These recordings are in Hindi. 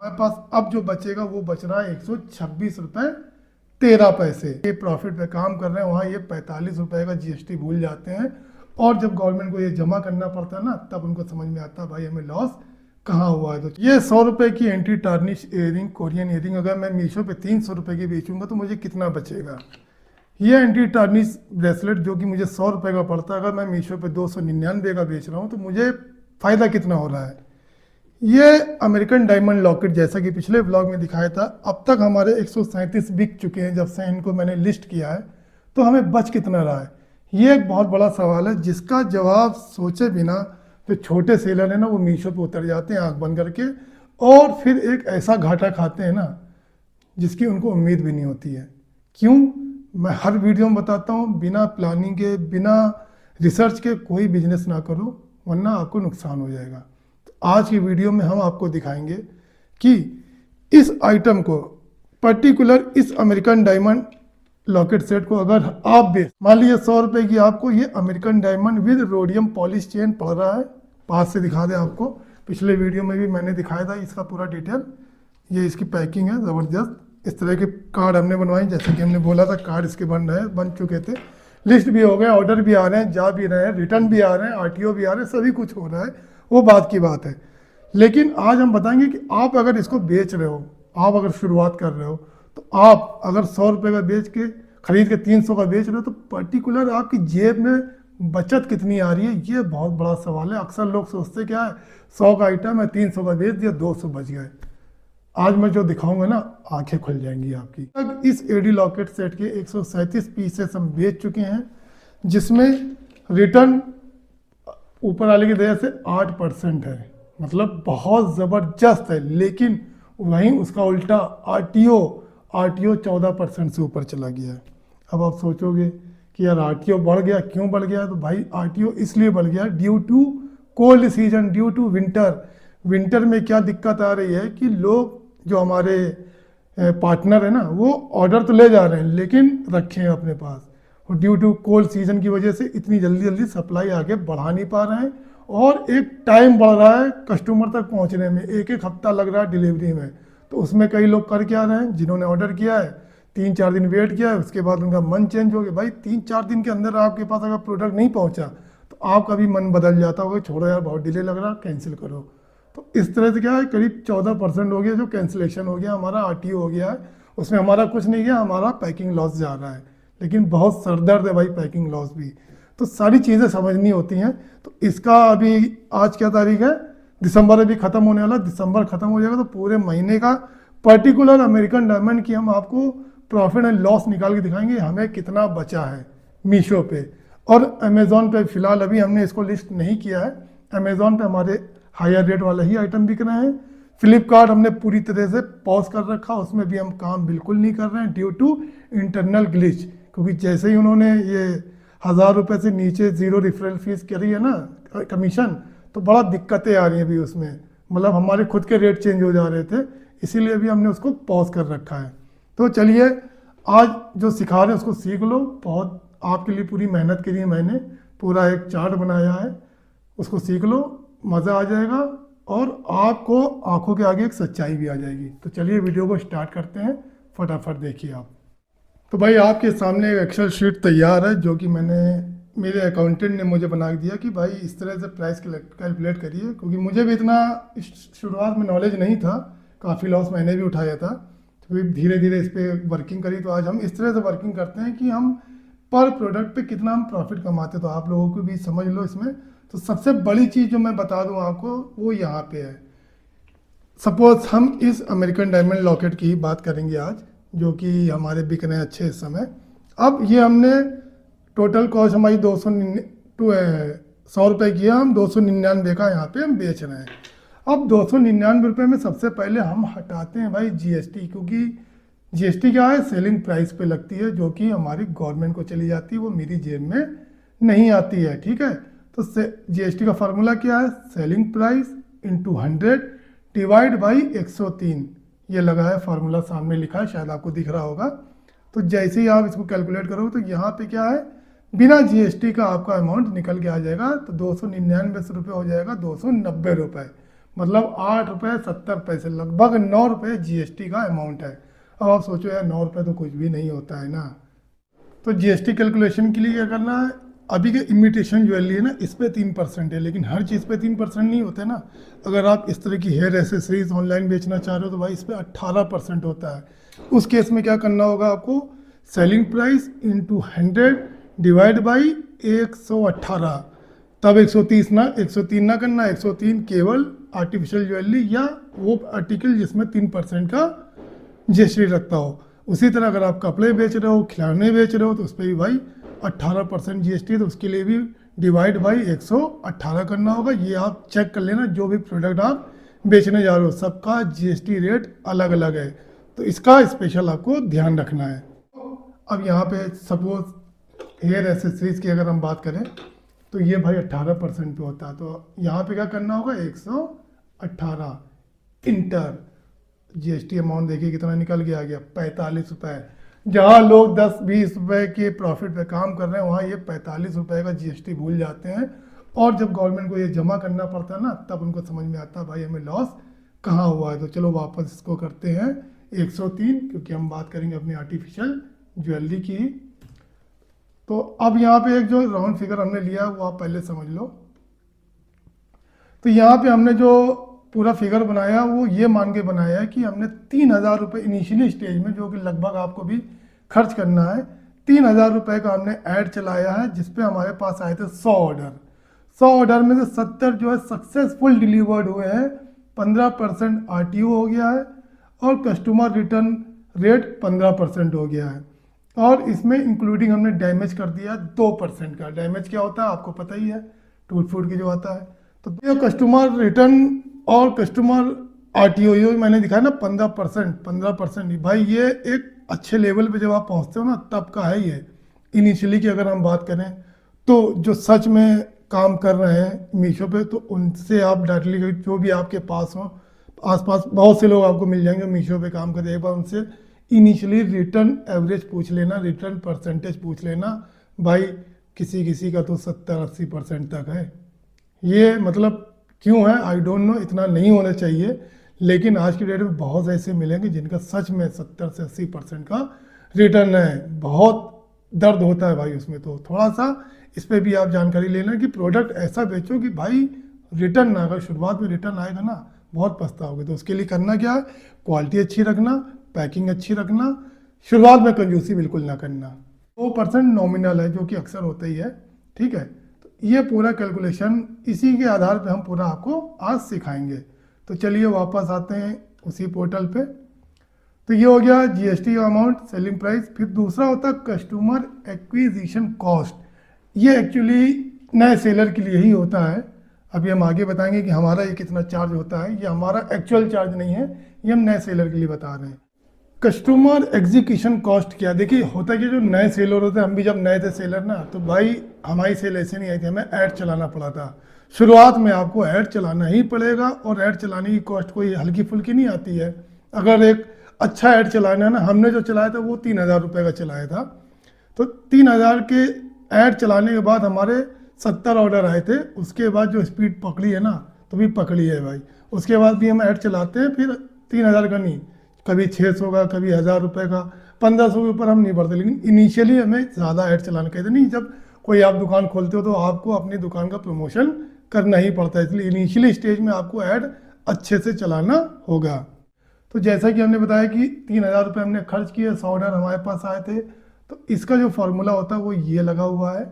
हमारे पास अब जो बचेगा वो बच रहा है 126 रुपये 13 पैसे। ये प्रॉफिट पे काम कर रहे हैं, वहाँ ये 45 रुपये का जीएसटी भूल जाते हैं। और जब गवर्नमेंट को ये जमा करना पड़ता है ना, तब उनको समझ में आता है भाई हमें लॉस कहाँ हुआ है। तो ये 100 रुपये की anti tarnish earring, Korean earring, अगर मैं मीशो पे 300 रुपये की बेचूंगा तो मुझे कितना बचेगा। ये एंटी टार्निश ब्रेसलेट जो कि मुझे 100 रुपये का पड़ता है, अगर मैं मीशो पे 299 का बेच रहा हूँ तो मुझे फ़ायदा कितना हो रहा है। ये अमेरिकन डायमंड लॉकेट, जैसा कि पिछले ब्लॉग में दिखाया था, अब तक हमारे 137 बिक चुके हैं जब से इनको मैंने लिस्ट किया है। तो हमें बच कितना रहा है, ये एक बहुत बड़ा सवाल है जिसका जवाब सोचे बिना जो छोटे सेलर हैं ना, वो मीशो पे उतर जाते हैं आंख बंद करके, और फिर एक ऐसा घाटा खाते हैं ना जिसकी उनको उम्मीद भी नहीं होती है। क्यों? मैं हर वीडियो में बताता हूँ, बिना प्लानिंग के, बिना रिसर्च के कोई बिजनेस ना करो, वरना आपको नुकसान हो जाएगा। तो आज की वीडियो में हम आपको दिखाएंगे कि इस आइटम को, पर्टिकुलर इस अमेरिकन डायमंड लॉकेट सेट को अगर आप बेच, मान लीजिए 100 रुपये की आपको ये American diamond with rhodium polish chain पड़ रहा है। पास से दिखा दें आपको, पिछले वीडियो में भी मैंने दिखाया था इसका पूरा डिटेल। ये इसकी पैकिंग है ज़बरदस्त। इस तरह के कार्ड हमने बनवाए, जैसे कि हमने बोला था कार्ड इसके बन चुके थे, लिस्ट भी हो गए, ऑर्डर भी आ रहे हैं, जा भी रहे हैं, रिटर्न भी आ रहे हैं, आरटीओ भी आ रहे हैं, सभी कुछ हो रहा है, वो बात की बात है। लेकिन आज हम बताएंगे कि आप अगर इसको बेच रहे हो, आप अगर शुरुआत कर रहे हो, तो आप अगर 100 रुपये का बेच के, खरीद के 300 का बेच रहे हो, तो पर्टिकुलर आपकी जेब में बचत कितनी आ रही है, ये बहुत बड़ा सवाल है। अक्सर लोग सोचते क्या है, 100 का आइटम है, 300 का बेच दिया, 200 बच गए। आज मैं जो दिखाऊंगा ना, आंखें खुल जाएंगी आपकी। अब इस एडी लॉकेट सेट के 137 पीसेस हम बेच चुके हैं, जिसमें रिटर्न ऊपर वाले की वजह से 8% है, मतलब बहुत ज़बरदस्त है। लेकिन वहीं उसका उल्टा आरटीओ 14% से ऊपर चला गया है। अब आप सोचोगे कि यार आरटीओ बढ़ गया, क्यों बढ़ गया? तो भाई आरटीओ इसलिए बढ़ गया due to cold season, due to winter. Winter में क्या दिक्कत आ रही है कि लोग, जो हमारे पार्टनर है ना, वो ऑर्डर तो ले जा रहे हैं लेकिन रखे हैं अपने पास, और ड्यू टू कोल्ड सीजन की वजह से इतनी जल्दी जल्दी सप्लाई आगे बढ़ा नहीं पा रहे हैं, और एक टाइम बढ़ रहा है कस्टमर तक पहुंचने में, एक एक हफ्ता लग रहा है डिलीवरी में। तो उसमें कई लोग कर क्या रहे हैं, जिन्होंने ऑर्डर किया है 3-4 दिन वेट किया है, उसके बाद उनका मन चेंज हो गया। भाई 3-4 दिन के अंदर आपके पास अगर प्रोडक्ट नहीं पहुंचा तो आपका भी मन बदल जाता होगा, छोड़ो यार बहुत डिले लग रहा है, कैंसिल करो। तो इस तरह से क्या है, करीब 14% हो गया जो कैंसिलेशन हो गया, हमारा आरटीओ हो गया है। उसमें हमारा कुछ नहीं गया, हमारा पैकिंग लॉस जा रहा है, लेकिन बहुत सरदर्द है भाई पैकिंग लॉस भी। तो सारी चीज़ें समझनी होती हैं। तो इसका अभी आज क्या तारीख है, दिसंबर अभी ख़त्म होने वाला, दिसंबर ख़त्म हो जाएगा तो पूरे महीने का पर्टिकुलर अमेरिकन डायमंड की हम आपको प्रॉफिट एंड लॉस निकाल के दिखाएंगे, हमें कितना बचा है मीशो पे और अमेज़ॉन पे। फिलहाल अभी हमने इसको लिस्ट नहीं किया है, अमेज़ॉन पे हमारे हायर रेट वाला ही आइटम बिक रहे हैं। फ्लिपकार्ट हमने पूरी तरह से पॉज कर रखा, उसमें भी हम काम बिल्कुल नहीं कर रहे हैं ड्यू टू इंटरनल ग्लिच, क्योंकि जैसे ही उन्होंने ये 1000 रुपये से नीचे ज़ीरो रेफरल फीस करी है ना, कमीशन, तो बड़ा दिक्कतें आ रही हैं अभी उसमें, मतलब हमारे खुद के रेट चेंज हो जा रहे थे, इसीलिए भी हमने उसको पॉज कर रखा है। तो चलिए आज जो सिखा रहे हैं उसको सीख लो। बहुत आपके लिए पूरी मेहनत करी है, मैंने पूरा एक चार्ट बनाया है, उसको सीख लो, मज़ा आ जाएगा और आपको आंखों के आगे एक सच्चाई भी आ जाएगी। तो चलिए वीडियो को स्टार्ट करते हैं, फटाफट देखिए आप। तो भाई आपके सामने एक एक्सेल शीट तैयार है जो कि मेरे अकाउंटेंट ने मुझे बना के दिया कि भाई इस तरह से प्राइस कैलकुलेट करिए, क्योंकि मुझे भी इतना शुरुआत में नॉलेज नहीं था, काफ़ी लॉस मैंने भी उठाया था। तो फिर धीरे धीरे इस पर वर्किंग करी, तो आज हम इस तरह से वर्किंग करते हैं कि हम पर प्रोडक्ट पे कितना हम प्रॉफिट कमाते, तो आप लोगों को भी समझ लो इसमें। तो सबसे बड़ी चीज़ जो मैं बता दूं आपको वो यहाँ पे है। सपोज हम इस अमेरिकन डायमंड लॉकेट की बात करेंगे आज, जो कि हमारे बिक रहे हैं अच्छे इस समय। अब ये हमने टोटल कॉस्ट हमारी 100 रुपये की है, हम 299 का यहाँ पे हम बेच रहे हैं। अब 299 रुपये में सबसे पहले हम हटाते हैं भाई जीएसटी, क्योंकि जीएसटी क्या है, सेलिंग प्राइस पे लगती है, जो कि हमारी गवर्नमेंट को चली जाती है, वो मेरी जेब में नहीं आती है, ठीक है। तो जीएसटी का फार्मूला क्या है, selling price into 100 divide by 103, ये लगा है फार्मूला, सामने लिखा है, शायद आपको दिख रहा होगा। तो जैसे ही आप इसको कैलकुलेट करोगे तो यहाँ पे क्या है, बिना जीएसटी का आपका अमाउंट निकल के आ जाएगा। तो 299 रुपये हो जाएगा 290 रुपये, मतलब 8 रुपये 70 पैसे, लगभग 9 रुपये जीएसटी का अमाउंट है। अब आप सोचो यार 9 रुपये तो कुछ भी नहीं होता है ना। तो जीएसटी कैलकुलेशन के लिए क्या करना है, अभी के इमिटेशन ज्वेलरी है ना, इस पे 3% है, लेकिन हर चीज़ पे 3% नहीं होता है ना। अगर आप इस तरह की हेयर एसेसरीज ऑनलाइन बेचना चाह रहे हो तो भाई इस पे 18% होता है। उस केस में क्या करना होगा आपको, selling price into 100 divide by 118, तब 130 ना 103 ना करना, 103 केवल आर्टिफिशियल ज्वेलरी या वो आर्टिकल जिसमें 3% का जीएसटी लगता हो। उसी तरह अगर आप कपड़े बेच रहे हो, खिलौने बेच रहे हो, तो उस पर भी भाई 18% जीएसटी, तो उसके लिए भी डिवाइड बाई 118 करना होगा। ये आप चेक कर लेना, जो भी प्रोडक्ट आप बेचने जा रहे हो सबका जीएसटी रेट अलग अलग है, तो इसका स्पेशल आपको ध्यान रखना है। अब यहाँ पे सपोज हेयर एसेसरीज की अगर हम बात करें तो ये भाई 18% पे होता है, तो यहाँ पे क्या करना होगा 118 इंटर, जीएसटी अमाउंट देखिए कितना निकल के आ गया 45 रुपये। जहाँ लोग 10-20 रुपये के प्रॉफिट पे काम कर रहे हैं वहाँ ये 45 रुपये का जीएसटी भूल जाते हैं, और जब गवर्नमेंट को ये जमा करना पड़ता है ना तब उनको समझ में आता है भाई हमें लॉस कहाँ हुआ है। तो चलो वापस इसको करते हैं 103, क्योंकि हम बात करेंगे अपनी आर्टिफिशियल ज्वेलरी की। तो अब यहाँ पे एक जो राउंड फिगर हमने लिया वो आप पहले समझ लो। तो यहाँ पे हमने जो पूरा फिगर बनाया वो ये मान के बनाया है कि हमने 3,000 रुपये इनिशियली स्टेज में, जो कि लगभग आपको भी खर्च करना है, 3,000 रुपये का हमने ऐड चलाया है, जिसपे हमारे पास आए थे 100 ऑर्डर। 100 ऑर्डर में से 70 जो है सक्सेसफुल डिलीवर्ड हुए हैं, 15% आरटीओ हो गया है, और कस्टमर रिटर्न रेट 15% हो गया है, और इसमें इंक्लूडिंग हमने डैमेज कर दिया 2% का। डैमेज क्या होता है आपको पता ही है, टूट फूट के जो आता है। तो ये कस्टमर रिटर्न और कस्टमर आरटीओ ये मैंने दिखाया ना 15% भाई, ये एक अच्छे लेवल पे जब आप पहुंचते हो ना तब का है ये। इनिशियली की अगर हम बात करें तो जो सच में काम कर रहे हैं मीशो पे, तो उनसे आप डायरेक्टली, जो भी आपके पास हो आसपास बहुत से लोग आपको मिल जाएंगे मीशो पे काम करते, एक बार उनसे इनिशियली रिटर्न एवरेज पूछ लेना, रिटर्न परसेंटेज पूछ लेना। भाई किसी किसी का तो 70-80% तक है। ये मतलब क्यों है आई डोंट नो, इतना नहीं होना चाहिए, लेकिन आज की डेट में बहुत ऐसे मिलेंगे जिनका सच में 70 से 80% का रिटर्न है। बहुत दर्द होता है भाई उसमें। तो थोड़ा सा इस पर भी आप जानकारी लेना कि प्रोडक्ट ऐसा बेचो कि भाई रिटर्न ना, अगर शुरुआत में रिटर्न आएगा ना बहुत पछताओगे। तो उसके लिए करना क्या है, क्वालिटी अच्छी रखना, पैकिंग अच्छी रखना, शुरुआत में कंजूसी बिल्कुल ना करना। 2% नॉमिनल है जो कि अक्सर होता ही है, ठीक है। तो ये पूरा कैलकुलेशन इसी के आधार पे हम पूरा आपको आज सिखाएंगे। तो चलिए वापस आते हैं उसी पोर्टल पे। तो ये हो गया जीएसटी का अमाउंट, सेलिंग प्राइस। फिर दूसरा होता है कस्टमर एक्विजिशन कॉस्ट। ये एक्चुअली नए सेलर के लिए ही होता है। अभी हम आगे बताएंगे कि हमारा ये कितना चार्ज होता है। ये हमारा एक्चुअल चार्ज नहीं है, ये हम नए सेलर के लिए बता रहे हैं। कस्टमर एग्जीक्यूशन कॉस्ट क्या, देखिए होता कि जो नए सेलर होते हैं, हम भी जब नए थे सेलर ना, तो भाई हमारी सेल ऐसे नहीं आई थी, हमें ऐड चलाना पड़ा था। शुरुआत में आपको ऐड चलाना ही पड़ेगा, और ऐड चलाने की कॉस्ट कोई हल्की फुल्की नहीं आती है। अगर एक अच्छा ऐड चलाना है ना, हमने जो चलाया था वो 3,000 रुपये का चलाया था। तो 3,000 के ऐड चलाने के बाद हमारे 70 ऑर्डर आए थे। उसके बाद जो स्पीड पकड़ी है ना, तो भी पकड़ी है भाई। उसके बाद भी हम ऐड चलाते हैं, फिर 3,000 का नहीं, कभी 600 का, कभी 1,000 रुपये का, 1,500 के ऊपर हम नहीं बढ़ते। लेकिन इनिशियली हमें ज़्यादा ऐड चलाना कहते नहीं, जब कोई आप दुकान खोलते हो तो आपको अपनी दुकान का प्रमोशन करना ही पड़ता है, इसलिए इनिशियली स्टेज में आपको ऐड अच्छे से चलाना होगा। तो जैसा कि हमने बताया कि 3,000 रुपये हमने खर्च किए, 100 ऑर्डर हमारे पास आए थे। तो इसका जो फॉर्मूला होता है वो ये लगा हुआ है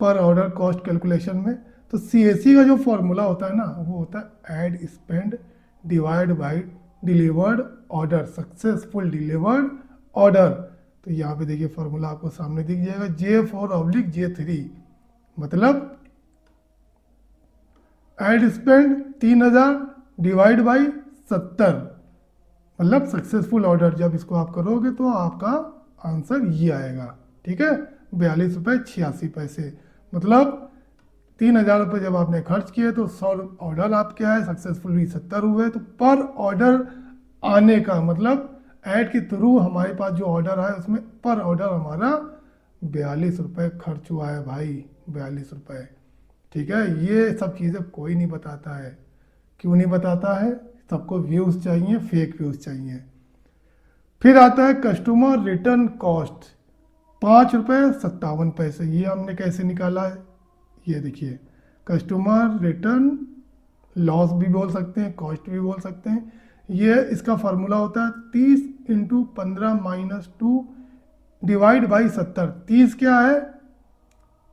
पर ऑर्डर कॉस्ट कैलकुलेशन में। तो CAC का जो फॉर्मूला होता है ना, वो होता है add spend divide by delivered order, successful delivered order. तो यहाँ पे देखिए फॉर्मूला आपको सामने दिख जाएगा, J4/J3, मतलब ऐड स्पेंड 3,000 डिवाइड बाई 70, मतलब सक्सेसफुल ऑर्डर। जब इसको आप करोगे तो आपका आंसर ये आएगा, ठीक है, 42.86। मतलब 3,000 रुपये जब आपने खर्च किए तो 100 ऑर्डर आपके आए, सक्सेसफुली 70 हुए। तो पर ऑर्डर आने का मतलब ऐड के थ्रू हमारे पास जो ऑर्डर आए उसमें पर ऑर्डर हमारा 42 रुपये खर्च हुआ है भाई, 42 रुपये, ठीक है। ये सब चीज़ें कोई नहीं बताता है, क्यों नहीं बताता है? सबको व्यूज़ चाहिए, फेक व्यूज़ चाहिए। फिर आता है कस्टमर रिटर्न कॉस्ट, 5 रुपये 57 पैसे। ये हमने कैसे निकाला है? ये देखिए, कस्टमर रिटर्न लॉस भी बोल सकते हैं, कॉस्ट भी बोल सकते हैं। ये इसका फार्मूला होता है 30 × 15 - 2 डिवाइड बाई 70। 30 क्या है?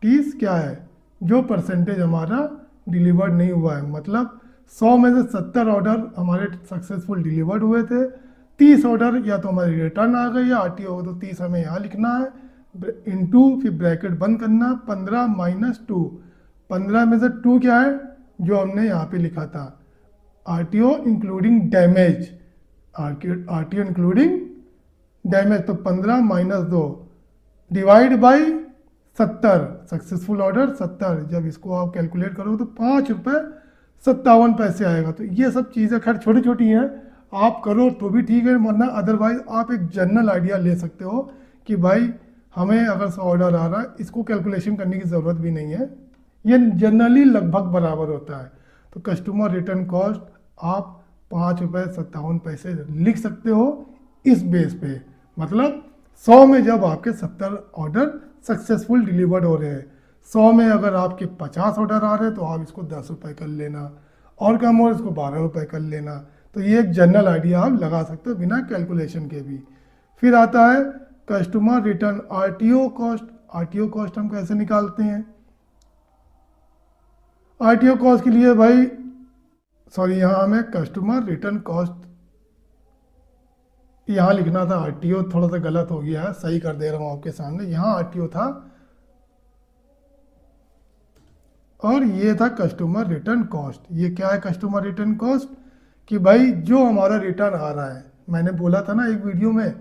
30 क्या है? जो परसेंटेज हमारा डिलीवर्ड नहीं हुआ है, मतलब 100 में से 70 ऑर्डर हमारे सक्सेसफुल डिलीवर्ड हुए थे, 30 ऑर्डर या तो हमारी रिटर्न आ गई या आरटीओ। तो 30 हमें यहाँ लिखना है, इनटू फिर ब्रैकेट बंद करना, 15 - 2। 15 में से 2 क्या है? जो हमने यहाँ पे लिखा था, RTO including damage, RTO including damage. तो 15 - 2 डिवाइड बाई 70, सक्सेसफुल ऑर्डर 70। जब इसको आप कैलकुलेट करोगे तो 5 रुपये 57 पैसे आएगा। तो ये सब चीज़ें खैर छोटी छोटी हैं, आप करो तो भी ठीक है, वरना अदरवाइज आप एक जनरल आइडिया ले सकते हो कि भाई हमें अगर 100 ऑर्डर आ रहा है, इसको कैलकुलेशन करने की ज़रूरत भी नहीं है, ये जनरली लगभग बराबर होता है। तो कस्टमर रिटर्न कॉस्ट आप 5 रुपये 57 पैसे लिख सकते हो इस बेस पे। मतलब 100 में जब आपके 70 ऑर्डर सक्सेसफुल डिलीवर्ड हो रहे हैं, 100 में अगर आपके 50 ऑर्डर आ रहे हैं तो आप इसको 10 रुपये कर लेना, और कम हो इसको 12 रुपये कर लेना। तो ये एक जनरल आइडिया आप लगा सकते हो बिना कैलकुलेशन के भी। फिर आता है customer return RTO cost. RTO cost हम कैसे निकालते हैं? आरटीओ कॉस्ट के लिए भाई, सॉरी, यहाँ हमें कस्टमर रिटर्न कॉस्ट यहाँ लिखना था, आरटीओ थोड़ा सा गलत हो गया है, सही कर दे रहा हूँ आपके सामने। यहाँ आरटीओ था और ये था कस्टमर रिटर्न कॉस्ट। ये क्या है कस्टमर रिटर्न कॉस्ट? कि भाई जो हमारा रिटर्न आ रहा है, मैंने बोला था ना एक वीडियो में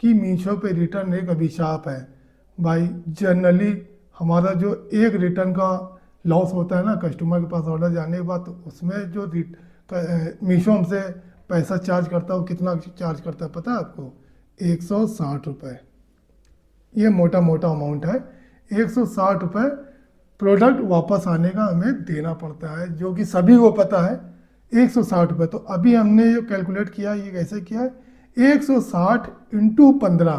कि मीशो पे रिटर्न एक अभिशाप है। भाई जनरली हमारा जो एक रिटर्न का लॉस होता है ना कस्टमर के पास ऑर्डर जाने के बाद, तो उसमें जो मीशो हमसे पैसा चार्ज करता है, वो कितना चार्ज करता है पता है आपको? 160 रुपये। ये मोटा मोटा अमाउंट है, 160 रुपये प्रोडक्ट वापस आने का हमें देना पड़ता है, जो कि सभी को पता है, 160 रुपये। तो अभी हमने जो कैलकुलेट किया, ये कैसे किया है? 160 × 15,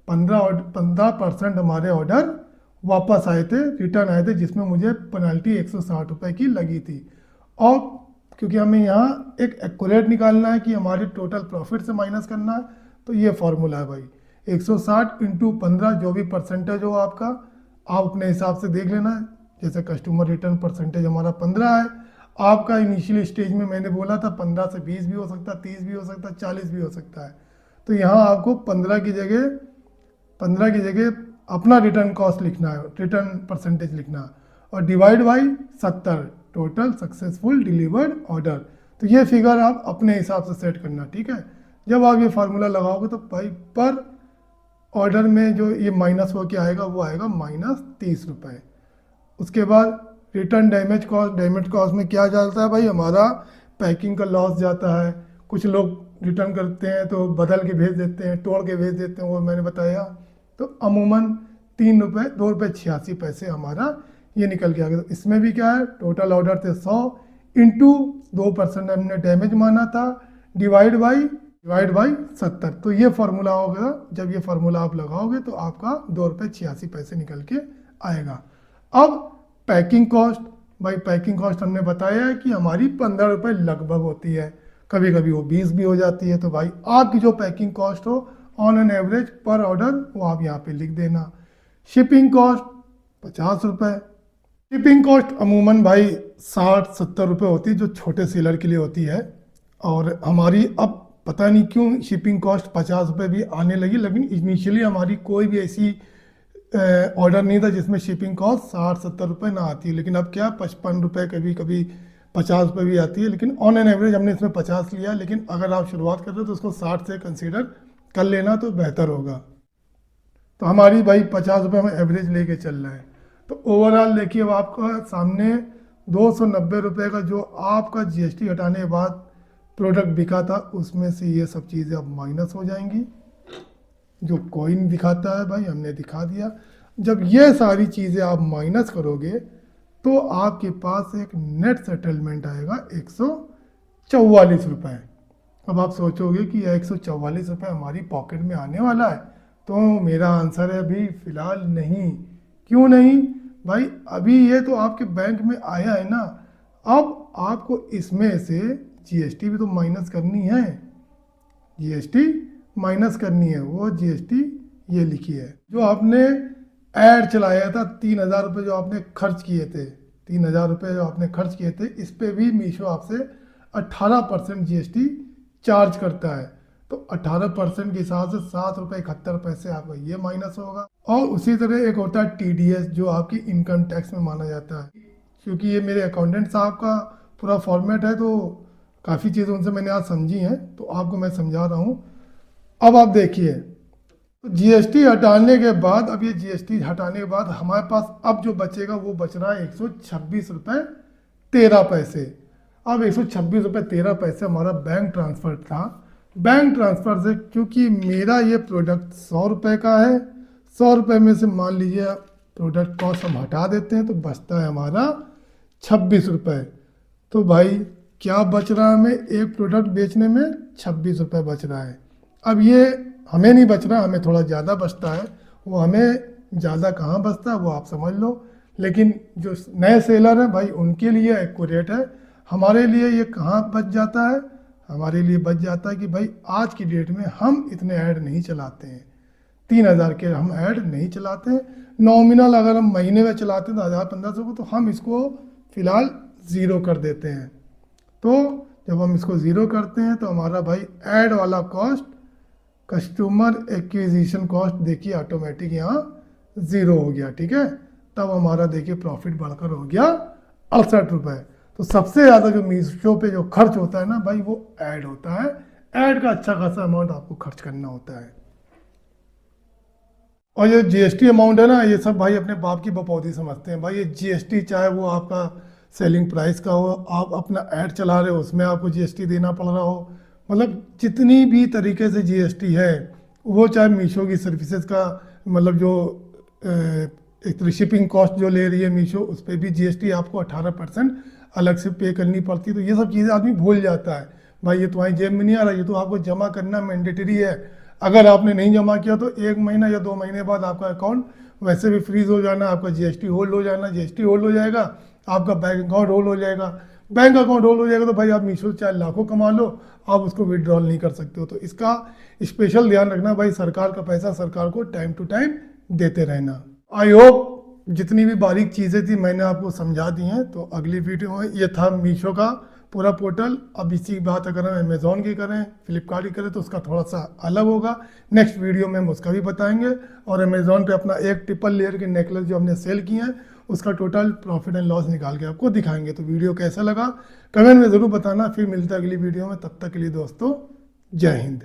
15% हमारे ऑर्डर वापस आए थे, रिटर्न आए थे, जिसमें मुझे पेनल्टी 160 रुपये की लगी थी। और क्योंकि हमें यहाँ एक एक्यूरेट निकालना है कि हमारे टोटल प्रॉफिट से माइनस करना है, तो ये फॉर्मूला है भाई, 160 × 15, जो भी परसेंटेज हो आपका, आप अपने हिसाब से देख लेना। जैसे कस्टमर रिटर्न परसेंटेज हमारा 15 है, आपका इनिशियल स्टेज में मैंने बोला था 15 से 20 भी हो सकता है, 30 भी हो सकता है, 40 भी हो सकता है। तो यहाँ आपको 15 की जगह अपना रिटर्न कॉस्ट लिखना है, रिटर्न परसेंटेज लिखना है, और divide by 70 total successful delivered order. तो ये फिगर आप अपने हिसाब से सेट करना, ठीक है। जब आप ये फार्मूला लगाओगे तो भाई पर ऑर्डर में जो ये माइनस हो के आएगा वो आएगा -30 रुपये। उसके बाद रिटर्न डैमेज कॉस्ट में क्या जाता है भाई? हमारा पैकिंग का लॉस जाता है। कुछ लोग रिटर्न करते हैं तो बदल के भेज देते हैं, तोड़ के भेज देते हैं, वो मैंने बताया। तो अमूमन 3 रुपये 2 रुपये 86 पैसे हमारा ये निकल के आ गया। तो इसमें भी क्या है, टोटल ऑर्डर थे 100 इंटू 2% हमने डैमेज माना था, डिवाइड बाई 70। तो ये फार्मूला होगा। जब ये फार्मूला आप लगाओगे तो आपका 2 रुपये 86 पैसे निकल के आएगा। अब पैकिंग कॉस्ट, भाई पैकिंग कॉस्ट हमने बताया है कि हमारी 15 रुपये लगभग होती है, कभी कभी वो 20 भी हो जाती है। तो भाई आपकी जो पैकिंग कॉस्ट हो ऑन एन एवरेज पर ऑर्डर, वो आप यहाँ पे लिख देना। शिपिंग कॉस्ट 50 रुपये। शिपिंग कॉस्ट अमूमन भाई 60-70 रुपये होती है, जो छोटे सेलर के लिए होती है। और हमारी अब पता नहीं क्यों शिपिंग कॉस्ट 50 रुपये भी आने लगी, लेकिन इनिशियली हमारी कोई भी ऐसी ऑर्डर नहीं था जिसमें शिपिंग कॉस्ट 60-70 रुपये ना आती है। लेकिन अब क्या 55 रुपये, कभी कभी 50 रुपये भी आती है, लेकिन ऑन एन एवरेज हमने इसमें 50 लिया। लेकिन अगर आप शुरुआत कर रहे हो तो उसको 60 से कंसीडर कर लेना तो बेहतर होगा। तो हमारी भाई 50 रुपये हमें एवरेज लेके चल रहा है। तो ओवरऑल देखिए, अब आपका सामने 290 रुपये का जो आपका जीएसटी हटाने के बाद प्रोडक्ट बिका था, उसमें से ये सब चीज़ें अब माइनस हो जाएंगी। जो कॉइन दिखाता है भाई हमने दिखा दिया। जब ये सारी चीज़ें आप माइनस करोगे तो आपके पास एक नेट सेटलमेंट आएगा 144 रुपये। अब आप सोचोगे कि 144 रुपये हमारी पॉकेट में आने वाला है, तो मेरा आंसर है अभी फ़िलहाल नहीं। क्यों नहीं भाई? अभी ये तो आपके बैंक में आया है ना, अब आपको इसमें से जीएसटी भी तो माइनस करनी है, जीएसटी माइनस करनी है। वो जीएसटी ये लिखी है, जो आपने ऐड चलाया था 3,000 रुपये जो आपने खर्च किए थे, 3,000 रुपये जो आपने खर्च किए थे, इस पे भी मीशो आपसे 18% जीएसटी चार्ज करता है। तो 18% के हिसाब से 7 रुपये 71 पैसे आपका ये माइनस होगा। और उसी तरह एक होता है टीडीएस, जो आपकी इनकम टैक्स में माना जाता है। क्योंकि ये मेरे अकाउंटेंट साहब का पूरा फॉर्मेट है, तो काफ़ी चीज़ें उनसे मैंने आज समझी हैं, तो आपको मैं समझा रहा हूँ। अब आप देखिए, जीएसटी हटाने के बाद, अब ये जीएसटी हटाने के बाद हमारे पास अब जो बचेगा वो बच रहा है 126 रुपये 13 पैसे। अब 126 रुपये 13 पैसे हमारा बैंक ट्रांसफ़र था। बैंक ट्रांसफ़र से क्योंकि मेरा ये प्रोडक्ट 100 रुपये का है, 100 रुपये में से मान लीजिए प्रोडक्ट कॉस्ट हम हटा देते हैं तो बचता है हमारा 26 रुपये। तो भाई क्या बच रहा है हमें एक प्रोडक्ट बेचने में? 26 रुपये बच रहा है। अब ये हमें नहीं बच रहा, हमें थोड़ा ज़्यादा बचता है। वो हमें ज़्यादा कहाँ बचता है वो आप समझ लो, लेकिन जो नए सेलर हैं भाई उनके लिए एक्यूरेट है। हमारे लिए ये कहाँ बच जाता है? हमारे लिए बच जाता है कि भाई आज की डेट में हम इतने ऐड नहीं चलाते हैं, 3,000 के हम ऐड नहीं चलाते हैं। नॉमिनल अगर हम महीने में चलाते हैं तो 1,000-1,500 को, तो हम इसको फ़िलहाल ज़ीरो कर देते हैं। तो जब हम इसको ज़ीरो करते हैं तो हमारा भाई ऐड वाला कॉस्ट, कस्टमर एक्विजिशन कॉस्ट देखिए ऑटोमेटिक यहाँ ज़ीरो हो गया, ठीक है। तब हमारा देखिए प्रॉफिट बढ़कर हो गया 68 रुपये। तो सबसे ज़्यादा जो मीशो पे जो खर्च होता है ना भाई, वो ऐड होता है। ऐड का अच्छा खासा अमाउंट आपको खर्च करना होता है। और ये जीएसटी अमाउंट है ना, ये सब भाई अपने बाप की बपौती समझते हैं भाई। ये जीएसटी चाहे वो आपका सेलिंग प्राइस का हो, आप अपना ऐड चला रहे हो उसमें आपको जीएसटी देना पड़ रहा हो, मतलब जितनी भी तरीके से जीएसटी है, वो चाहे मीशो की सर्विसेज का, मतलब जो एक तो शिपिंग कॉस्ट जो ले रही है मीशो, उस पर भी जीएसटी आपको 18% अलग से पे करनी पड़ती है। तो ये सब चीज़ें आदमी भूल जाता है भाई, ये तुम्हारी जेब में नहीं आ रहा, ये तो आपको जमा करना मैंडेटरी है। अगर आपने नहीं जमा किया तो 1 महीना या 2 महीने बाद आपका अकाउंट वैसे भी फ्रीज हो जाना, आपका जीएसटी होल्ड हो जाना, जीएसटी होल्ड हो जाएगा, आपका बैंक अकाउंट होल्ड हो जाएगा। बैंक अकाउंट होल्ड हो जाएगा तो भाई आप मीशो चाहे लाखों कमा लो, आप उसको विड्रॉल नहीं कर सकते हो। तो इसका स्पेशल ध्यान रखना भाई, सरकार का पैसा सरकार को टाइम टू टाइम देते रहना। आई होप जितनी भी बारीक चीज़ें थी मैंने आपको समझा दी हैं। तो अगली वीडियो में ये था मीशो का पूरा पोर्टल। अब इसी बात अगर हम अमेज़ॉन की करें, फ्लिपकार्ट की करें तो उसका थोड़ा सा अलग होगा। नेक्स्ट वीडियो में हम उसका भी बताएंगे। और अमेज़ॉन पे अपना एक ट्रिपल लेयर के नेकलेस जो हमने सेल किए हैं उसका टोटल प्रॉफिट एंड लॉस निकाल के आपको दिखाएंगे। तो वीडियो कैसा लगा कमेंट में ज़रूर बताना। फिर मिलता है अगली वीडियो में, तब तक के लिए दोस्तों जय हिंद।